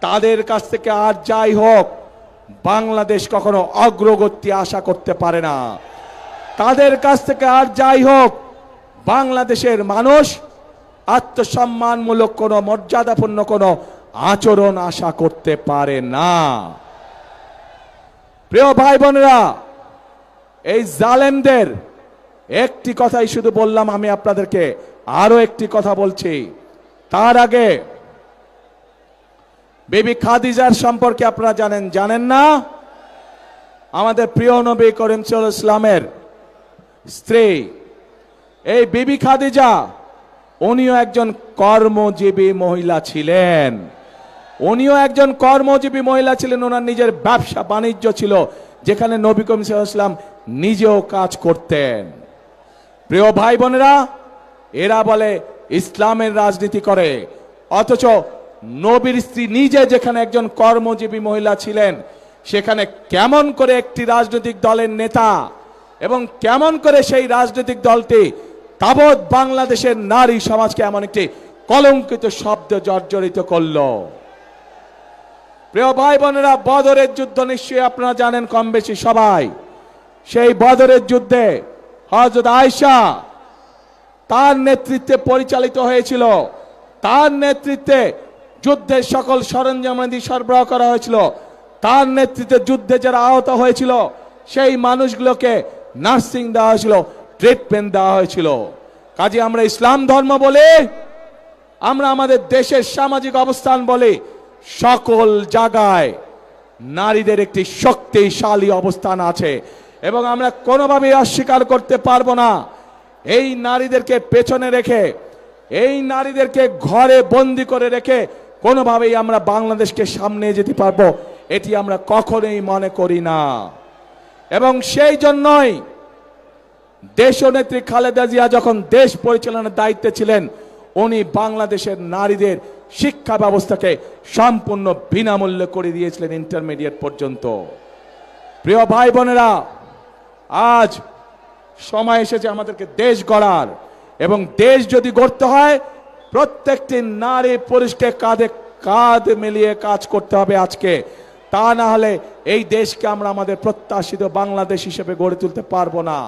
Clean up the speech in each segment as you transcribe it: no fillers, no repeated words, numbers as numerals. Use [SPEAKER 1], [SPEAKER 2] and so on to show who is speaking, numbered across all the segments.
[SPEAKER 1] তাদের কাছ থেকে আর যাই হোক বাংলাদেশ কখনো অগ্রগতি আশা করতে পারে না। তাদের কাছ থেকে আর যাই হোক বাংলাদেশের মানুষ আত্মসম্মানমূলক কোনো মর্যাদাপূর্ণ কোনো আচরণ আশা করতে পারে না। প্রিয় ভাই বোনেরা, এই জালেমদের একটি কথাই শুধু বললাম, আমি আপনাদেরকে আরো একটি কথা বলছি। তার আগে বিবি খাদিজার সম্পর্কে আপনারা জানেন না? আমাদের প্রিয় নবী করিম সাল্লাল্লাহু আলাইহি ওয়াসাল্লামের স্ত্রী এই বিবি খাদিজা, উনিও একজন কর্মজীবী মহিলা ছিলেন। ওনার নিজের ব্যবসা বাণিজ্য ছিল, যেখানে নবী করিম সাল্লাল্লাহু আলাইহি ওয়াসাল্লাম নিজেও কাজ করতেন। প্রিয় ভাই বোনেরা, এরা বলে ইসলামের রাজনীতি করে, অথচ নবীর স্ত্রী নিজে যেখানে একজন কর্মজীবী মহিলা ছিলেন, সেখানে কেমন করে একটি রাজনৈতিক দলের নেতা এবং কেমন করে সেই রাজনৈতিক দলটি তাবৎ বাংলাদেশের নারী সমাজকে এমন একটি কলঙ্কিত শব্দ জর্জরিত করল। প্রিয় ভাই বোনেরা, বদরের যুদ্ধ নিশ্চয়ই আপনারা জানেন কম বেশি সবাই। সেই বদরের যুদ্ধে হযরত আয়েশা তার নেতৃত্বে পরিচালিত হয়েছিল। তার নেতৃত্বে যুদ্ধের সকল সরঞ্জামাদি সরবরাহ করা হয়েছিল। তার নেতৃত্বে যুদ্ধে যারা আহত হয়েছিল সেই মানুষগুলোকে নার্সিং দেওয়া হয়েছিল, ট্রিটমেন্ট দেওয়া হয়েছিল। কাজে আমরা ইসলাম ধর্ম বলে, আমরা আমাদের দেশের সামাজিক অবস্থান বলে, সকল জায়গায় নারীদের একটি শক্তিশালী অবস্থান আছে এবং আমরা কোনোভাবেই অস্বীকার করতে পারবো না। এই নারীদেরকে পেছনে রেখে, এই নারীদেরকে ঘরে বন্দি করে রেখে কোনোভাবেই আমরা বাংলাদেশকে সামনে যেতে পারবো, এটি আমরা কখনোই মনে করি না। এবং সেই জন্যই দেশনেত্রী খালেদা জিয়া যখন দেশ পরিচালনার দায়িত্বে ছিলেন, উনি বাংলাদেশের নারীদের শিক্ষা ব্যবস্থাকে সম্পূর্ণ বিনামূল্যে করে দিয়েছিলেন, ইন্টারমিডিয়েট পর্যন্ত। প্রিয় ভাই বোনেরা, আজ সময় এসেছে আমাদেরকে দেশ গড়ার, এবং দেশ যদি গড়তে হয় প্রত্যেকটি নারী পুরুষকে কাঁধে কাঁধ মিলিয়ে কাজ করতে হবে আজকে। তা না হলে এই দেশকে আমরা আমাদের প্রত্যাশিত বাংলাদেশ হিসেবে গড়ে তুলতে পারবো না।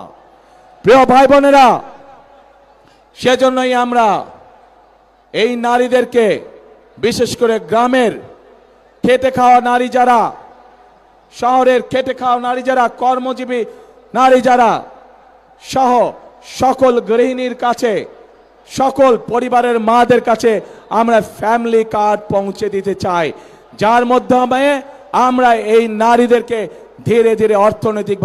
[SPEAKER 1] প্রিয় ভাই বোনেরা, সেজন্যই আমরা এই নারীদেরকে, বিশেষ করে গ্রামের খেটে খাওয়া নারী যারা, শহরের খেটে খাওয়া নারী যারা, কর্মজীবী নারী যারা সহ সকল গৃহিণীর কাছে, সকল পরিবারের মাদের কাছে আমরা ফ্যামিলি কার্ড পৌঁছে দিতে চাই, যার মাধ্যমে আমরা এই নারীদেরকে ধীরে ধীরে অর্থনৈতিক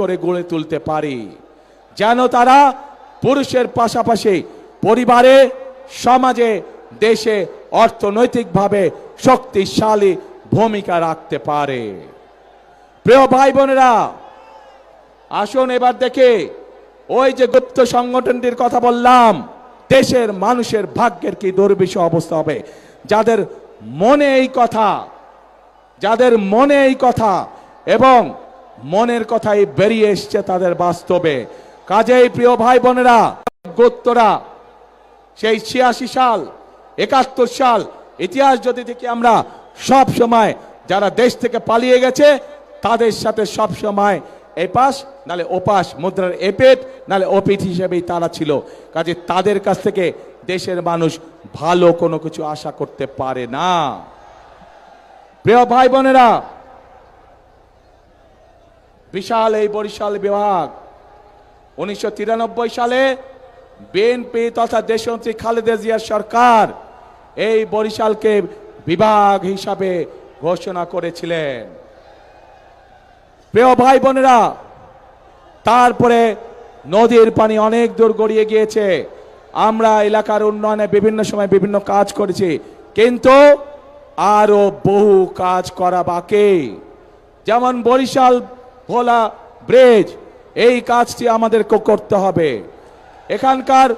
[SPEAKER 1] করে গড়ে তুলতে পারি, যেন তারা পুরুষের পাশাপাশি পরিবারে, সমাজে, দেশে অর্থনৈতিকভাবে শক্তিশালী ভূমিকা রাখতে পারে। প্রিয় ভাই বোনেরা, আসুন এবার দেখে ওই যে গুপ্ত সংগঠনটির কথা বললাম, দেশের মানুষের ভাগ্যের কি দুর্বিষহ অবস্থা হবে। যাদের মনে এই কথা এবং মনের কথাই বেরিয়ে এসছে তাদের বাস্তবে। কাজেই প্রিয় ভাই বোনেরা, গোত্তরা সেই 86 সাল 71 সাল ইতিহাস যদি থেকে আমরা সব সময় যারা দেশ থেকে পালিয়ে গেছে তাদের সাথে সব সময় এপাশ নালে ওপাশ, মুদ্রার এপেট নালে ওপিট হিসেবেই তারা ছিল। কাজে তাদের কাছ থেকে দেশের মানুষ ভালো কোনো কিছু আশা করতে পারে না। প্রিয় ভাই বোনেরা, বিশাল এই বরিশাল বিভাগ 1993 সালে বিএনপি তথা দেশনেত্রী খালেদা জিয়ার সরকার এই বরিশালকে বিভাগ হিসাবে ঘোষণা করেছিলেন। প্রিয় ভাই বোনেরা, তারপরে নদীর পানি অনেক দূর গড়িয়ে গিয়েছে। আমরা এলাকার উন্নয়নে বিভিন্ন সময় বিভিন্ন কাজ করেছি, কিন্তু আরো বহু কাজ করা বাকি। যেমন বরিশাল ভোলা ব্রিজ, এই কাজটি আমাদেরকে করতে হবে। এখানকার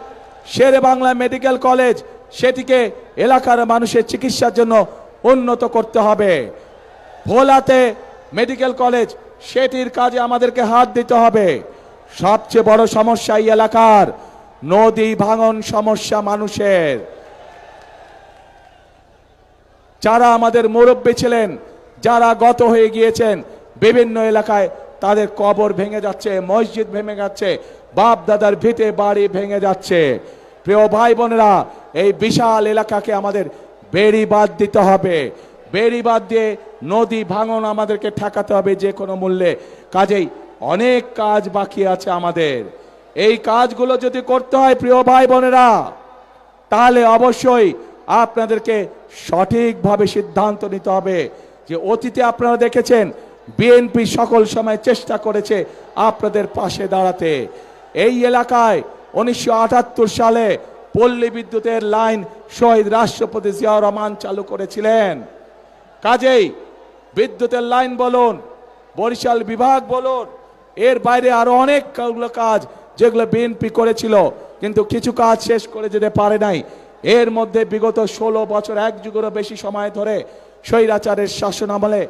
[SPEAKER 1] শেরে বাংলা মেডিকেল কলেজ, সেটিকে এলাকার মানুষের চিকিৎসার জন্য উন্নত করতে হবে। ভোলাতে মেডিকেল কলেজ, সেটির কাজে আমাদেরকে হাত দিতে হবে। সবচেয়ে বড় সমস্যা এই এলাকার নদী ভাঙন সমস্যা। মানুষের যারা আমাদের মুরব্বী ছিলেন, যারা গত হয়ে গিয়েছেন, বিভিন্ন এলাকায় তাদের কবর ভেঙে যাচ্ছে, মসজিদ ভেঙে যাচ্ছে, বাপ দাদার ভিটে বাড়ি ভেঙে যাচ্ছে। প্রিয় ভাই বোনেরা, এই বিশাল এলাকাকে আমাদের বেড়ি বাঁধ দিতে হবে। বেড়ি বাঁধ দিয়ে নদী ভাঙন আমাদেরকে ঠেকাতে হবে যে কোনো মূল্যে। কাজেই অনেক কাজ বাকি আছে আমাদের। এই কাজগুলো যদি করতে হয় প্রিয় ভাই বোনেরা, তাহলে অবশ্যই আপনাদেরকে সঠিকভাবে সিদ্ধান্ত নিতে হবে। যে অতীতে আপনারা দেখেছেন বিএনপি সকল সময় চেষ্টা করেছে আপনাদের পাশে দাঁড়াতে। এই এলাকায় 1978 সালে পল্লী বিদ্যুতের লাইন শহীদ রাষ্ট্রপতি জিয়াউর রহমান চালু করেছিলেন। কাজেই বিদ্যুতের লাইন বলুন, বরিশাল বিভাগ বলুন, এর বাইরে আরো অনেকগুলো কাজ যেগুলো বিএনপি করেছিল, কিন্তু কিছু কাজ শেষ করে যেতে পারে নাই। এর মধ্যে বিগত 16 বছর, এক যুগেরও বেশি সময় ধরে স্বৈরাচারের শাসন আমলে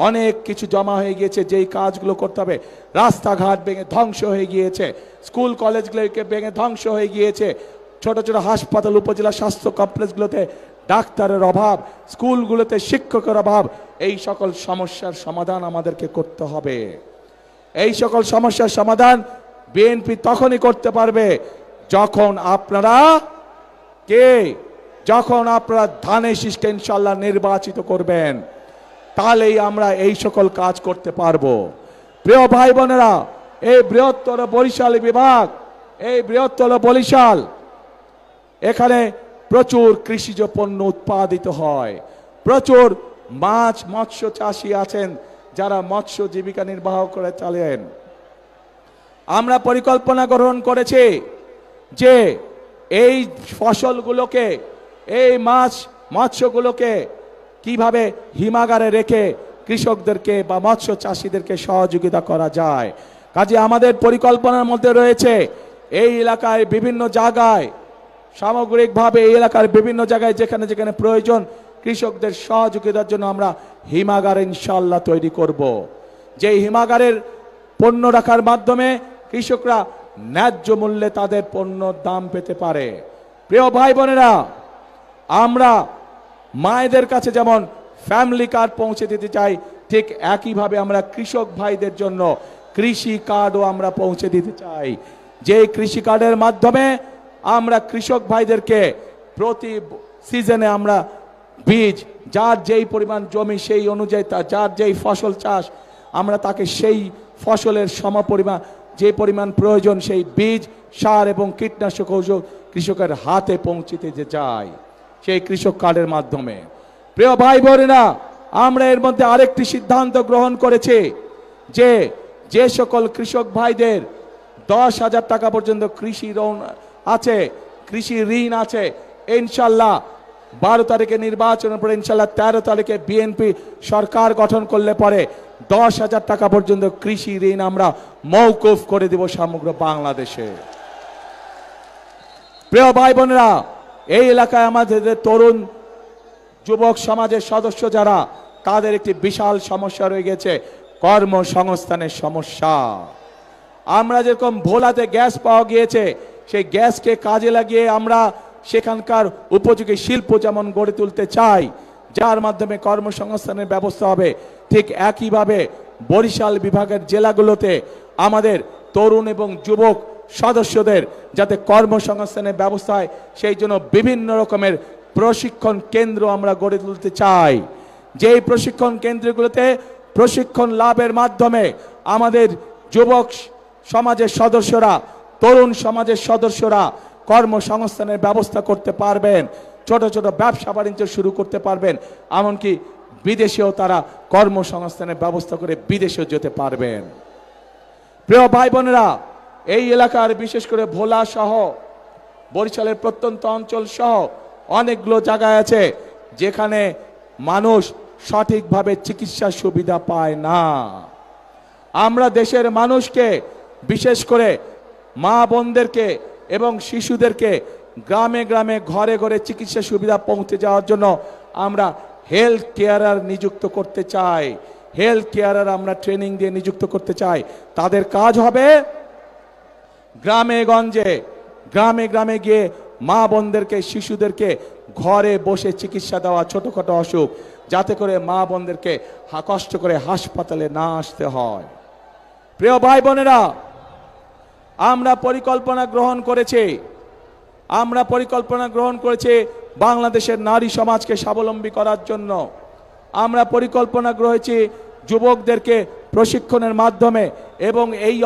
[SPEAKER 1] অনেক কিছু জমা হয়ে গিয়েছে, যেই কাজগুলো করতে হবে। রাস্তাঘাট ভেঙে ধ্বংস হয়ে গিয়েছে, স্কুল কলেজগুলোকে ভেঙে ধ্বংস হয়ে গিয়েছে, ছোট ছোট হাসপাতাল, উপজেলা স্বাস্থ্য কমপ্লেক্সগুলোতে ডাক্তারের অভাব, স্কুলগুলোতে শিক্ষকের অভাব। এই সকল সমস্যার সমাধান আমাদেরকে করতে হবে। এই সকল সমস্যার সমাধান বিএনপি তখনই করতে পারবে যখন আপনারা ধানের শীষকে ইনশাল্লাহ নির্বাচিত করবেন, তাহলেই আমরা এই সকল কাজ করতে পারবো। প্রিয় ভাই বোনেরা, এই বৃহত্তর বরিশাল বিভাগ, এই বৃহত্তর বরিশাল, এখানে প্রচুর কৃষিজ পণ্য উৎপাদিত হয়। প্রচুর মাছ মৎস্য চাষী আছেন যারা মৎস্য জীবিকা নির্বাহ করে চলেন। আমরা পরিকল্পনা গ্রহণ করেছি যে এই ফসলগুলোকে, এই মাছ মৎস্যগুলোকে কিভাবে হিমাগারে রেখে কৃষকদেরকে বা মৎস্য চাষীদেরকে সহযোগিতা করা যায়। কাজে আমাদের পরিকল্পনার মধ্যে রয়েছে এই এলাকায় বিভিন্ন জায়গায়, সামগ্রিকভাবে এই এলাকার বিভিন্ন জায়গায় যেখানে যেখানে প্রয়োজন কৃষকদের সহযোগিতার জন্য আমরা হিমাগার ইনশাল্লাহ তৈরি করব। যেই হিমাগারের পণ্য রাখার মাধ্যমে কৃষকরা ন্যায্য মূল্যে তাদের পণ্যর দাম পেতে পারে। প্রিয় ভাই বোনেরা, আমরা মায়েদের কাছে যেমন ফ্যামিলি কার্ড পৌঁছে দিতে চাই, ঠিক একইভাবে আমরা কৃষক ভাইদের জন্য কৃষি কার্ডও আমরা পৌঁছে দিতে চাই। যে কৃষি কার্ডের মাধ্যমে আমরা কৃষক ভাইদেরকে প্রতি সিজনে আমরা বীজ, যার যেই পরিমাণ জমি সেই অনুযায়ী যার যেই ফসল চাষ, আমরা তাকে সেই ফসলের সমপরিমাণ যে পরিমাণ প্রয়োজন সেই বীজ, সার এবং কীটনাশক ঔষধ কৃষকের হাতে পৌঁছে দিতে চাই সেই কৃষক কার্ডের মাধ্যমে। প্রিয় ভাই বোনেরা, আমরা এর মধ্যে আরেকটি সিদ্ধান্ত গ্রহণ করেছি যে যে সকল কৃষক ভাইদের 10,000 টাকা পর্যন্ত কৃষি ঋণ আছে, কৃষি ঋণ আছে, ইনশাল্লাহ 12 তারিখে নির্বাচনের পরে ইনশাল্লাহ 13 তারিখে বিএনপি সরকার গঠন করলে পরে 10,000 টাকা পর্যন্ত কৃষি ঋণ আমরা মওকুফ করে দেব সমগ্র বাংলাদেশে। প্রিয় ভাই বোনেরা, এই এলাকায় আমাদের তরুণ যুবক সমাজের সদস্য যারা, তাদের একটি বিশাল সমস্যা রয়ে গেছে, কর্মসংস্থানের সমস্যা। আমরা যেরকম ভোলাতে গ্যাস পাওয়া গিয়েছে, সেই গ্যাসকে কাজে লাগিয়ে আমরা সেখানকার উপযোগী শিল্প যেমন গড়ে তুলতে চাই, যার মাধ্যমে কর্মসংস্থানের ব্যবস্থা হবে, ঠিক একইভাবে বরিশাল বিভাগের জেলাগুলোতে আমাদের তরুণ এবং যুবক সদস্যদের যাতে কর্মসংস্থানের ব্যবস্থা হয়, সেই জন্য বিভিন্ন রকমের প্রশিক্ষণ কেন্দ্র আমরা গড়ে তুলতে চাই। যেই প্রশিক্ষণ কেন্দ্রগুলোতে প্রশিক্ষণ লাভের মাধ্যমে আমাদের যুবক সমাজের সদস্যরা, তরুণ সমাজের সদস্যরা কর্মসংস্থানের ব্যবস্থা করতে পারবেন, ছোট ছোট ব্যবসা বাণিজ্য শুরু করতে পারবেন, এমনকি বিদেশেও তারা কর্মসংস্থানের ব্যবস্থা করে বিদেশেও যেতে পারবেন। প্রিয় ভাই বোনেরা, এই এলাকার বিশেষ করে ভোলা সহ বরিশালের প্রত্যন্ত অঞ্চল সহ অনেকগুলো জায়গায় আছে যেখানে মানুষ সঠিকভাবে চিকিৎসা সুবিধা পায় না। আমরা দেশের মানুষকে, বিশেষ করে মা বোনদেরকে এবং শিশুদেরকে গ্রামে গ্রামে ঘরে ঘরে চিকিৎসা সুবিধা পৌঁছে যাওয়ার জন্য আমরা হেলথ কেয়ারার নিযুক্ত করতে চাই। হেলথ কেয়ারার আমরা ট্রেনিং দিয়ে নিযুক্ত করতে চাই। তাদের কাজ হবে গ্রামে গঞ্জে, গ্রামে গ্রামে গিয়ে মা বোনদেরকে, শিশুদেরকে ঘরে বসে চিকিৎসা দেওয়া, ছোটখাটো অসুখ, যাতে করে মা বোনদেরকে কষ্ট করে হাসপাতালে না আসতে হয়। প্রিয় ভাই বোনেরা, আমরা পরিকল্পনা গ্রহণ করেছি বাংলাদেশের নারী সমাজকে স্বাবলম্বী করার জন্য। আমরা পরিকল্পনা করেছি যুবকদেরকে প্রশিক্ষণের মাধ্যমে এবং এই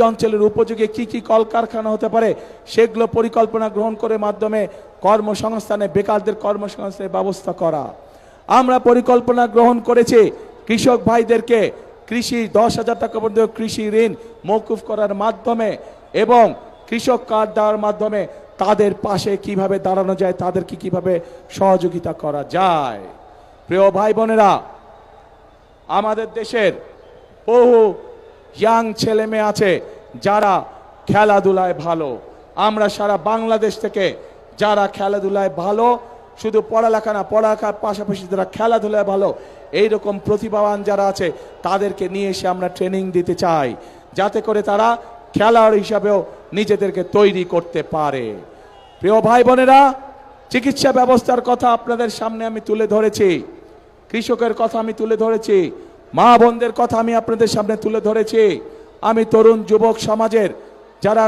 [SPEAKER 1] অঞ্চলের উপযোগী কি কি কলকারখানা হতে পারে সেগুলো পরিকল্পনা গ্রহণ করে মাধ্যমে কর্মসংস্থানে, বেকারদের কর্মসংস্থানের ব্যবস্থা করা। আমরা পরিকল্পনা গ্রহণ করেছি কৃষক ভাইদেরকে কৃষি 10,000 টাকা পর্যন্ত কৃষি ঋণ মওকুফ করার মাধ্যমে এবং কৃষক কার্ড দেওয়ার মাধ্যমে তাদের পাশে কিভাবে দাঁড়ানো যায়, তাদেরকে কিভাবে সহযোগিতা করা যায়। প্রিয় ভাই বোনেরা, আমাদের দেশের বহু ইয়াং ছেলে মেয়ে আছে যারা খেলাধুলায় ভালো। আমরা সারা বাংলাদেশ থেকে যারা খেলাধুলায় ভালো, শুধু পড়ালেখা না, পড়ালেখার পাশাপাশি যারা খেলাধুলায় ভালো, এইরকম প্রতিভাবান যারা আছে তাদেরকে নিয়ে এসে আমরা ট্রেনিং দিতে চাই, যাতে করে তারা খেলোয়াড় হিসাবেও নিজেদেরকে তৈরি করতে পারে। প্রিয় ভাই বোনেরা, চিকিৎসা ব্যবস্থার কথা আপনাদের সামনে আমি তুলে ধরেছি, কৃষকের কথা আমি তুলে ধরেছি, মা বোনদের কথা আমি আপনাদের সামনে তুলে ধরেছি। আমি তরুণ যুবক সমাজের যারা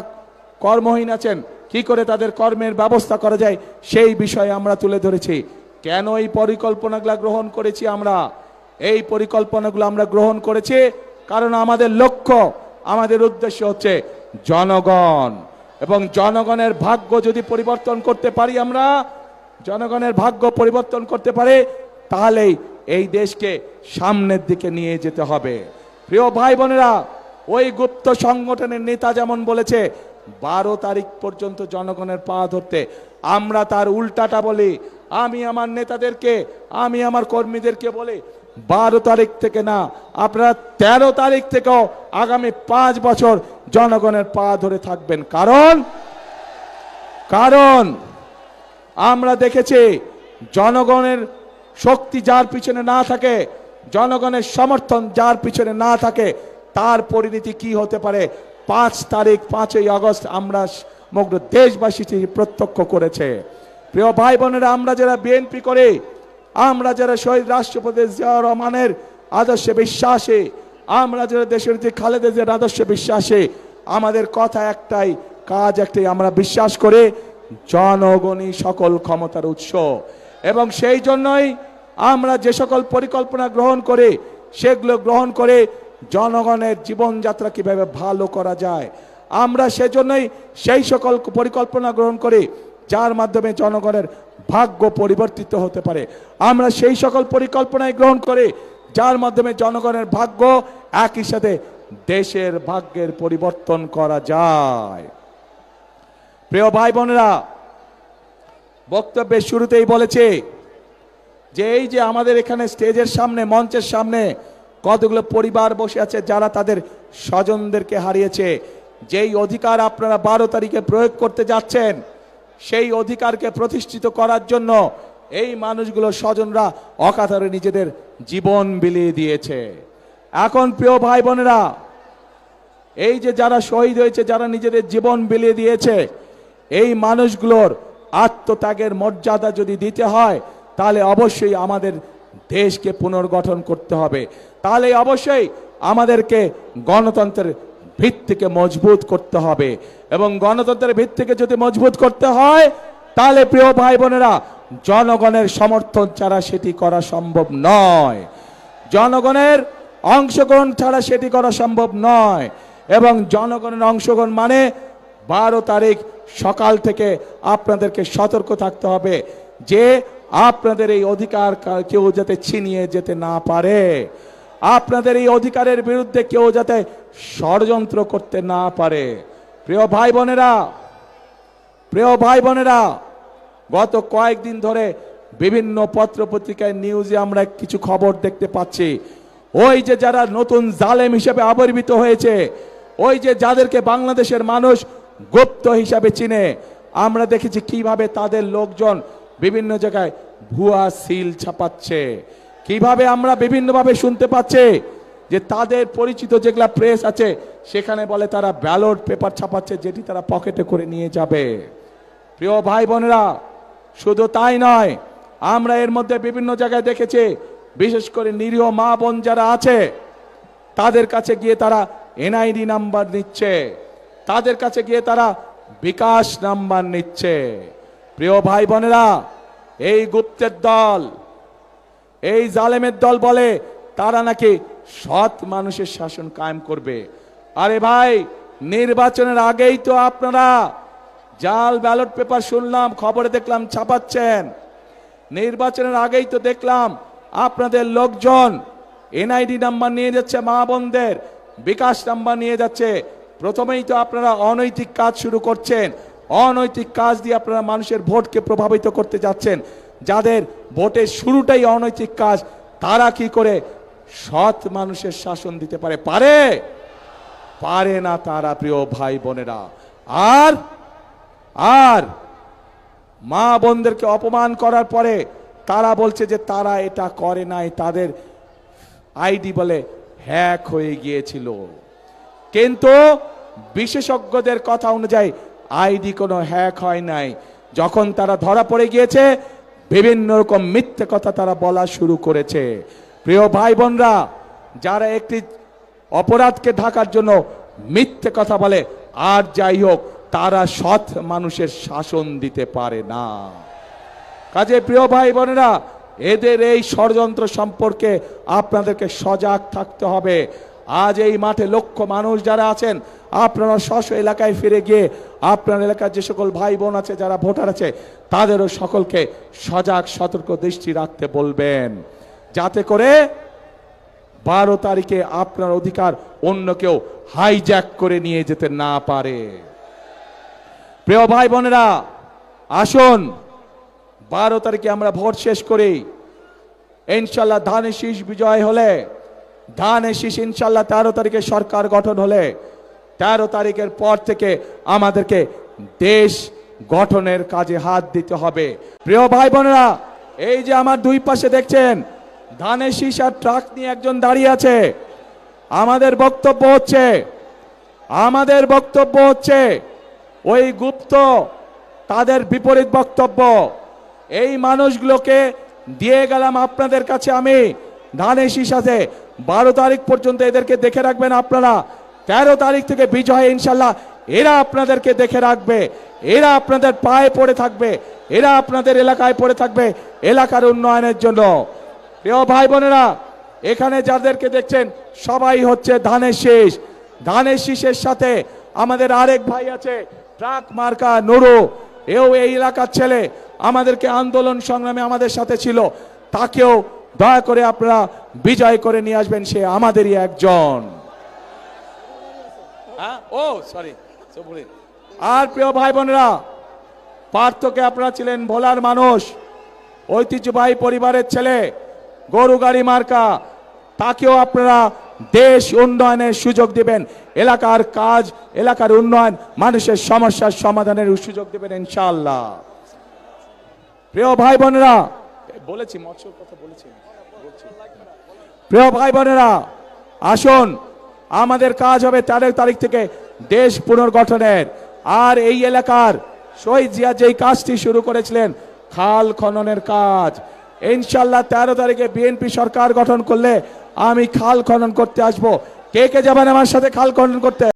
[SPEAKER 1] কর্মহীন আছেন, কি করে তাদের কর্মের ব্যবস্থা করা যায় সেই বিষয়ে আমরা তুলে ধরেছি। কেন এই পরিকল্পনাগুলো গ্রহণ করেছি? এই পরিকল্পনাগুলো আমরা গ্রহণ করেছি কারণ আমাদের লক্ষ্য, আমাদের উদ্দেশ্য হচ্ছে জনগণ, এবং জনগণের ভাগ্য যদি পরিবর্তন করতে পারি, আমরা জনগণের ভাগ্য পরিবর্তন করতে পারি, তাহলেই এই দেশকে সামনের দিকে নিয়ে যেতে হবে। প্রিয় ভাই বোনেরা, ওই গুপ্ত সংগঠনের নেতা যেমন বলেছে 12 তারিখ পর্যন্ত জনগণের পা ধরতে, আমরা তার উল্টাটা বলি। আমি আমার নেতাদেরকে, আমি আমার কর্মীদেরকে বলি 12 তারিখ থেকে না, আপনারা 13 তারিখ থেকেও আগামী 5 বছর জনগণের পা ধরে থাকবেন। কারণ আমরা দেখেছি জনগণের শক্তি যার পিছনে না থাকে, জনগণের সমর্থন যার পিছনে না থাকে, তার পরিণতি কি হতে পারে 5 তারিখ 5ই আগস্ট আমরা সমগ্র দেশবাসী প্রত্যক্ষ করেছে। প্রিয় ভাই বোনেরা, আমরা যারা বিএনপি করে, আমরা যারা শহীদ রাষ্ট্রপতি জিয়াউর রহমানের আদর্শে বিশ্বাসী, আমরা যারা দেশের যে খালেদা জিয়ার আদর্শে বিশ্বাসী, আমাদের কথা একটাই, কাজ একটাই, আমরা বিশ্বাস করে জনগণই সকল ক্ষমতার উৎস। এবং সেই জন্যই আমরা যে সকল পরিকল্পনা গ্রহণ করে, সেগুলো গ্রহণ করে জনগণের জীবনযাত্রা কিভাবে ভালো করা যায়, আমরা সেজন্যই সেই সকল পরিকল্পনা গ্রহণ করি যার মাধ্যমে জনগণের ভাগ্য পরিবর্তিত হতে পারে। আমরা সেই সকল পরিকল্পনায় গ্রহণ করি যার মাধ্যমে জনগণের ভাগ্য, একই সাথে দেশের ভাগ্যের পরিবর্তন করা যায়। প্রিয় ভাই বোনেরা, বক্তব্যের শুরুতেই বলেছে যে এই যে আমাদের এখানে স্টেজের সামনে, মঞ্চের সামনে কতগুলো পরিবার বসে আছে যারা তাদের স্বজনদেরকে হারিয়েছে, যেই অধিকার আপনারা 12 তারিখে প্রয়োগ করতে যাচ্ছেন, সেই অধিকারকে প্রতিষ্ঠিত করার জন্য এই মানুষগুলো স্বজনরা অকাতরে নিজেদের জীবন বিলিয়ে দিয়েছে। এখন প্রিয় ভাই বোনেরা, এই যে যারা শহীদ হয়েছে, যারা নিজেদের জীবন বিলিয়ে দিয়েছে, এই মানুষগুলোর আত্মত্যাগের মর্যাদা যদি দিতে হয়, তাহলে অবশ্যই আমাদের দেশকে পুনর্গঠন করতে হবে। তাহলে অবশ্যই আমাদেরকে গণতন্ত্রের ভিত্তিকে মজবুত করতে হবে, এবং গণতন্ত্রের ভিত্তিকে যদি মজবুত করতে হয়, তাহলে প্রিয় ভাই বোনেরা, জনগণের সমর্থন ছাড়া সেটি করা সম্ভব নয়, জনগণের অংশগ্রহণ ছাড়া সেটি করা সম্ভব নয়। এবং জনগণের অংশগ্রহণ মানে 12 তারিখ সকাল থেকে আপনাদেরকে সতর্ক থাকতে হবে যে আপনাদের এই অধিকার কেউ যাতে ছিনিয়ে যেতে না পারে, আপনাদের এই অধিকারের বিরুদ্ধে কেউ যাতে ষড়যন্ত্র করতে না পারে। প্রিয় ভাই বোনেরা, গত কয়েকদিন ধরে বিভিন্ন পত্রপত্রিকায় নিউজে আমরা কিছু খবর দেখতে পাচ্ছি। ওই যে যারা নতুন জালেম হিসেবে আবির্ভূত হয়েছে, ওই যে যাদেরকে বাংলাদেশের মানুষ গুপ্ত হিসাবে চিনে, আমরা দেখেছি কিভাবে তাদের লোকজন বিভিন্ন জায়গায় ভুয়া সিল ছাপাচ্ছে, কিভাবে আমরা বিভিন্নভাবে শুনতে পাচ্ছি যে তাদের পরিচিত যেগুলা প্রেস আছে সেখানে বলে তারা ব্যালট পেপার ছাপাচ্ছে, যেটি তারা পকেটে করে নিয়ে যাবে। প্রিয় ভাই বোনেরা, শুধু তাই নয়, আমরা এর মধ্যে বিভিন্ন জায়গায় দেখেছি, বিশেষ করে নিরীহ মা বোন যারা আছে তাদের কাছে গিয়ে তারা এনআইডি নাম্বার নিচ্ছে, তাদের কাছে গিয়ে তারা বিকাশ নাম্বার নিচ্ছে। প্রিয় ভাই বোনেরা, এই গুপ্তের দল, এই জালেমের দল বলে তারা নাকি সৎ মানুষের শাসন কায়েম করবে। আরে ভাই, নির্বাচনের আগেই তো আপনারা জাল ব্যালট পেপার শুনলাম, খবরে দেখলাম ছাপাচ্ছেন। নির্বাচনের আগেই তো দেখলাম আপনাদের লোকজন এনআইডি নাম্বার নিয়ে যাচ্ছে, মা বোনদের বিকাশ নাম্বার নিয়ে যাচ্ছে। প্রথমেই তো আপনারা অনৈতিক কাজ শুরু করছেন, অনৈতিক কাজ দিয়ে আপনারা মানুষের ভোটকে প্রভাবিত করতে যাচ্ছেন। যাদের ভোটের শুরুটাই অনৈতিক কাজ, তারা কি করে সৎ মানুষের শাসন দিতে পারে? পারে না তারা। প্রিয় ভাই বোনেরা, আর মা বোনদেরকে অপমান করার পরে তারা বলছে যে তারা এটা করে নাই, তাদের আইডি বলে হ্যাক হয়ে গিয়েছিল। কিন্তু বিশেষজ্ঞদের কথা অনুযায়ী আইডি কোনো হ্যাক হয় নাই। যখন তারা ধরা পড়ে গিয়েছে, বিভিন্ন রকম মিথ্যে কথা তারা বলা শুরু করেছে। প্রিয় ভাই বোনরা, যারা একটি অপরাধকে ঢাকার জন্য মিথ্যে কথা বলে, আর যাই হোক, তারা সৎ মানুষের শাসন দিতে পারে না। কাজে প্রিয় ভাই বোনেরা, এদের এই ষড়যন্ত্র সম্পর্কে আপনাদেরকে সজাগ থাকতে হবে। আজ এই মাঠে লক্ষ মানুষ যারা আছেন, আপনারা স্ব এলাকায় ফিরে গিয়ে আপনার এলাকার যে সকল ভাই বোন আছে, যারা ভোটার আছে, তাদেরও সকলকে সজাগ সতর্ক দৃষ্টি রাখতে বলবেন, যাতে করে 12 তারিখে আপনার অধিকার অন্য কেউ হাইজ্যাক করে নিয়ে যেতে না পারে। প্রিয় ভাই বোনেরা, আসুন 12 তারিখে আমরা ভোট শেষ করি। ইনশাল্লাহ ধানের শীষ বিজয় হলে, ধানের শীষ ইনশাল্লাহ 13 তারিখে সরকার গঠন হলে, 13 তারিখের পর থেকে আমাদেরকে দেশ গঠনের কাজে হাত দিতে হবে। প্রিয় ভাই বোনেরা, এই যে আমার দুই পাশে দেখছেন ধানের শীষ আর ট্রাক নিয়ে একজন দাঁড়িয়ে আছে। আমাদের বক্তব্য হচ্ছে ওই গুপ্ত, তাদের বিপরীত বক্তব্য। এই মানুষগুলোকে দিয়ে গেলাম আপনাদের কাছে আমি ধানের শীষ আছে। 12 তারিখ পর্যন্ত এদেরকে দেখে রাখবেন আপনারা। 13 তারিখ থেকে বিজয় ইনশাল্লাহ এরা আপনাদেরকে দেখে রাখবে, এরা আপনাদের পায়ে পড়ে থাকবে, এরা আপনাদের এলাকায় পড়ে থাকবে এলাকার উন্নয়নের জন্য। প্রিয় ভাই বোনেরা, এখানে যাদেরকে দেখছেন সবাই হচ্ছে ধানের শীষ। ধানের শীষের সাথে আমাদের আরেক ভাই আছে ট্রাক মার্কা নুরু, এও এই এলাকার ছেলে, আমাদেরকে আন্দোলন সংগ্রামে আমাদের সাথে ছিল। তাকেও দয়া করে আপনারা বিজয় করে নিয়ে আসবেন, সে আমাদেরই একজন। আর প্রিয় ভাই বোনেরা, পার্থকে আপনারা ছিলেন ভোলার মানুষ, ঐতিহ্যবাহী পরিবারের ছেলে, গরু গাড়ি মার্কা, তাকেও আপনারা দেশ উন্নয়নের সুযোগ দিবেন, এলাকার কাজ, এলাকার উন্নয়ন, মানুষের সমস্যার সমাধানের সুযোগ দিবেন ইনশাআল্লাহ। প্রিয় ভাই বোনেরা, বলেছি মৎস্যর কথা বলেছি। প্রিয় ভাই বোনেরা, আসুন, আমাদের কাজ হবে 13 তারিখ থেকে দেশ পুনর্গঠনের। আর এই এলাকার শহীদ জিয়া যেই কাজটি শুরু করেছিলেন, খাল খননের কাজ, ইনশাল্লাহ 13 তারিখে বিএনপি সরকার গঠন করলে আমি খাল খনন করতে আসবো। কে কে যাবেন আমার সাথে খাল খনন করতে?